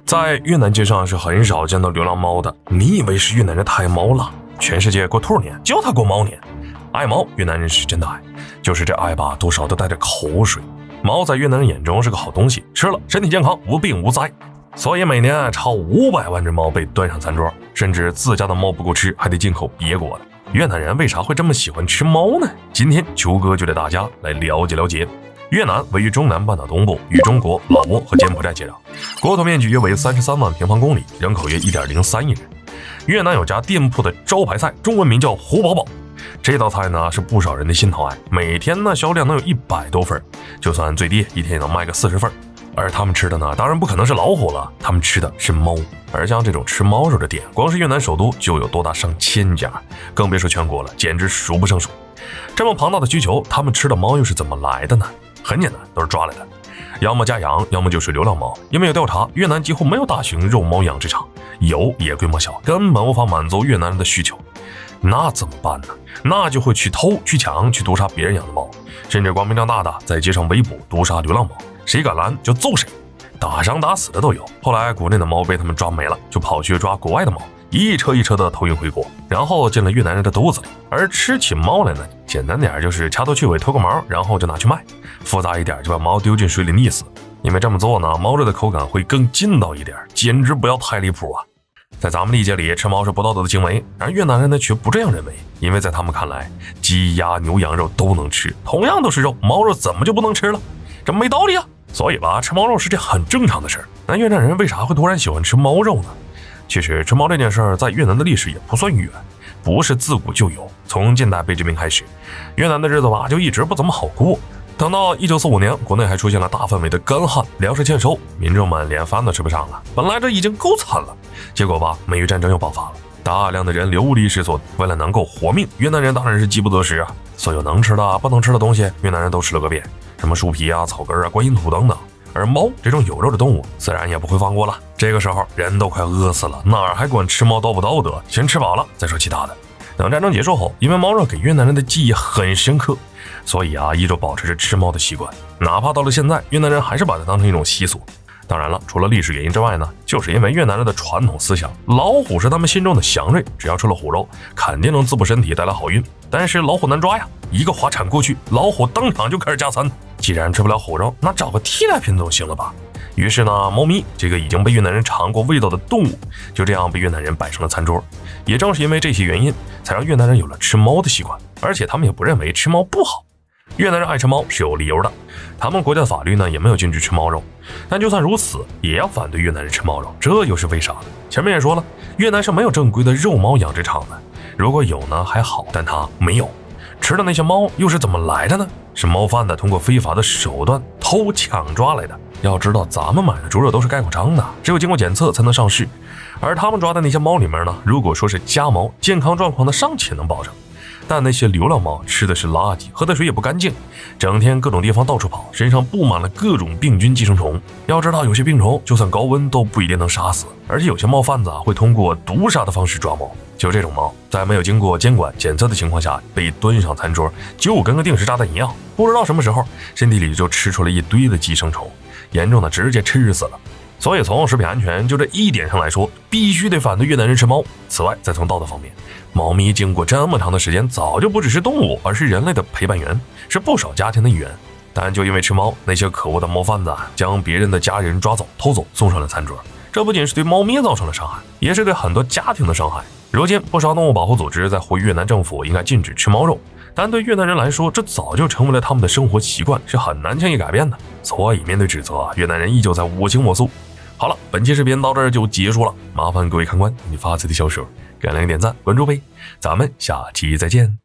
在越南街上是很少见到流浪猫的，你以为是越南人太猫了？全世界过兔年，就他过猫年。爱猫，越南人是真的爱，就是这爱吧，多少都带着口水。猫在越南人眼中是个好东西，吃了身体健康，无病无灾。所以每年超500万只猫被端上餐桌，甚至自家的猫不够吃，还得进口别国的。越南人为啥会这么喜欢吃猫呢？今天球哥就带大家来了解了解。越南位于中南半岛东部，与中国、老挝和柬埔寨接壤，国土面积约为33万平方公里，人口约1.03亿人。越南有家店铺的招牌菜，中文名叫虎宝宝。这道菜呢是不少人的心头爱，每天呢销量能有100多份，就算最低一天也能卖个40份。而他们吃的呢，当然不可能是老虎了，他们吃的是猫。而像这种吃猫肉的店，光是越南首都就有多达上千家，更别说全国了，简直数不胜数。这么庞大的需求，他们吃的猫又是怎么来的呢？很简单，都是抓来的，要么家养，要么就是流浪猫。因为有调查，越南几乎没有大型肉猫养殖场，有也规模小，根本无法满足越南人的需求。那怎么办呢？那就会去偷、去抢、去毒杀别人养的猫，甚至光明正大的在街上围捕、毒杀流浪猫，谁敢拦就揍谁，打伤打死的都有。后来国内的猫被他们抓没了，就跑去抓国外的猫，一车一车的偷运回国，然后进了越南人的肚子里。而吃起猫来呢，简单点就是掐头去尾，脱个毛，然后就拿去卖；复杂一点就把猫丢进水里溺死。因为这么做呢，猫肉的口感会更劲道一点，简直不要太离谱啊！在咱们理解里，吃猫是不道德的行为，而越南人呢却不这样认为，因为在他们看来，鸡、鸭、牛、羊肉都能吃，同样都是肉，猫肉怎么就不能吃了？这没道理啊！所以吧，吃猫肉是件很正常的事儿。那越南人为啥会突然喜欢吃猫肉呢？其实吃猫这件事儿在越南的历史也不算远，不是自古就有。从近代被殖民开始，越南的日子吧就一直不怎么好过。等到1945年，国内还出现了大范围的干旱，粮食欠收，民众们连饭都吃不上了。本来这已经够惨了，结果吧，美越战争又爆发了，大量的人流离失所。为了能够活命，越南人当然是饥不择食啊，所有能吃的、不能吃的东西，越南人都吃了个遍，什么树皮啊、草根啊、观音土等等。而猫这种有肉的动物，自然也不会放过了。这个时候人都快饿死了，哪还管吃猫道不道德？先吃饱了再说其他的。等战争结束后，因为猫肉给越南人的记忆很深刻，所以一直保持着吃猫的习惯。哪怕到了现在，越南人还是把它当成一种习俗。当然了，除了历史原因之外呢，就是因为越南人的传统思想，老虎是他们心中的祥瑞，只要吃了虎肉，肯定能滋补身体，带来好运。但是老虎难抓呀，一个滑铲过去，老虎当场就开始加餐。既然吃不了虎肉，那找个替代品总行了吧？于是呢，猫咪这个已经被越南人尝过味道的动物，就这样被越南人摆上了餐桌。也正是因为这些原因，才让越南人有了吃猫的习惯，而且他们也不认为吃猫不好。越南人爱吃猫是有理由的，他们国家的法律呢也没有禁止吃猫肉，但就算如此，也要反对越南人吃猫肉，这又是为啥呢？前面也说了，越南是没有正规的肉猫养殖场的，如果有呢还好，但它没有。吃的那些猫又是怎么来的呢？是猫贩子通过非法的手段偷抢抓来的。要知道咱们买的猪肉都是盖过章的，只有经过检测才能上市，而他们抓的那些猫里面呢，如果说是家猫，健康状况的尚且能保证，但那些流浪猫吃的是垃圾，喝的水也不干净，整天各种地方到处跑，身上布满了各种病菌寄生虫。要知道有些病虫就算高温都不一定能杀死，而且有些猫贩子会通过毒杀的方式抓猫。就这种猫在没有经过监管检测的情况下被端上餐桌，就跟个定时炸弹一样，不知道什么时候身体里就吃出了一堆的寄生虫，严重的直接吃死了。所以从食品安全就这一点上来说，必须得反对越南人吃猫。此外，再从道德方面，猫咪经过这么长的时间，早就不只是动物，而是人类的陪伴员，是不少家庭的一员。但就因为吃猫，那些可恶的猫贩子将别人的家人抓走、偷走，送上了餐桌。这不仅是对猫咪造成了伤害，也是对很多家庭的伤害。如今，不少动物保护组织在呼吁越南政府应该禁止吃猫肉，但对越南人来说，这早就成为了他们的生活习惯，是很难轻易改变的。所以面对指责，越南人依旧在我行我素。好了，本期视频到这儿就结束了，麻烦各位看官你发自己的小手给亮点赞关注呗，咱们下期再见。